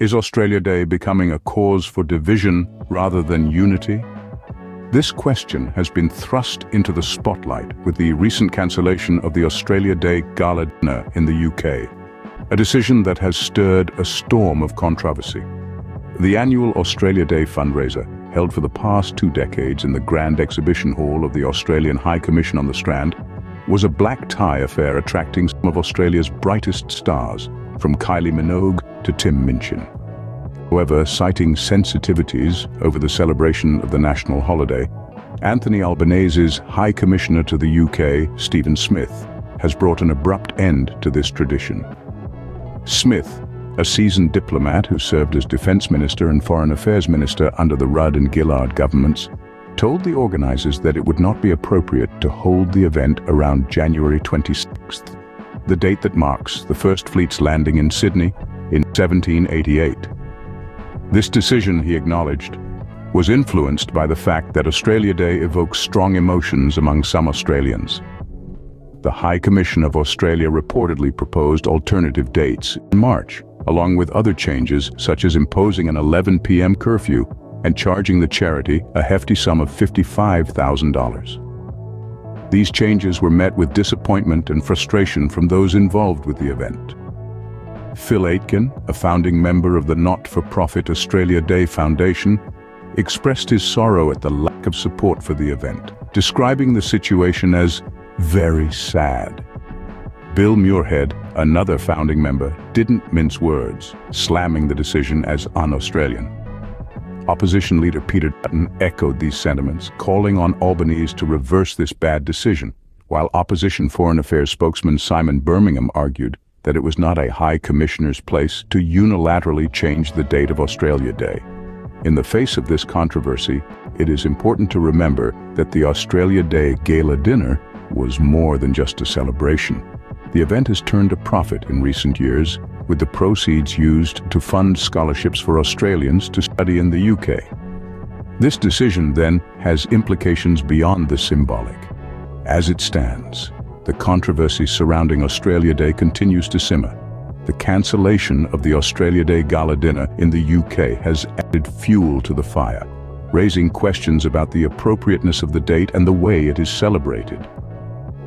Is Australia Day becoming a cause for division rather than unity? This question has been thrust into the spotlight with the recent cancellation of the Australia Day Gala dinner in the UK, a decision that has stirred a storm of controversy. The annual Australia Day fundraiser, held for the past 2 decades in the Grand Exhibition Hall of the Australian High Commission on the Strand, was a black tie affair attracting some of Australia's brightest stars, from Kylie Minogue to Tim Minchin. However, citing sensitivities over the celebration of the national holiday, Anthony Albanese's High Commissioner to the UK, Stephen Smith, has brought an abrupt end to this tradition. Smith, a seasoned diplomat who served as Defence Minister and Foreign Affairs Minister under the Rudd and Gillard governments, told the organisers that it would not be appropriate to hold the event around January 26th, the date that marks the First Fleet's landing in Sydney in 1788. This decision, he acknowledged, was influenced by the fact that Australia Day evokes strong emotions among some Australians. The High Commission of Australia reportedly proposed alternative dates in March, along with other changes such as imposing an 11 p.m. curfew and charging the charity a hefty sum of $55,000. These changes were met with disappointment and frustration from those involved with the event. Phil Aitken, a founding member of the not-for-profit Australia Day Foundation, expressed his sorrow at the lack of support for the event, describing the situation as very sad. Bill Muirhead, another founding member, didn't mince words, slamming the decision as un-Australian. Opposition leader Peter Dutton echoed these sentiments, calling on Albanese to reverse this bad decision, while opposition Foreign Affairs spokesman Simon Birmingham argued that it was not a High Commissioner's place to unilaterally change the date of Australia Day. In the face of this controversy, it is important to remember that the Australia Day Gala dinner was more than just a celebration. The event has turned a profit in recent years, with the proceeds used to fund scholarships for Australians to study in the UK. This decision, then, has implications beyond the symbolic. As it stands, the controversy surrounding Australia Day continues to simmer. The cancellation of the Australia Day Gala dinner in the UK has added fuel to the fire, raising questions about the appropriateness of the date and the way it is celebrated.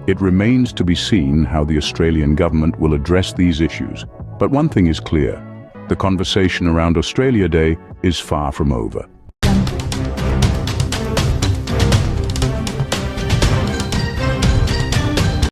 It remains to be seen how the Australian government will address these issues, but one thing is clear: the conversation around Australia Day is far from over.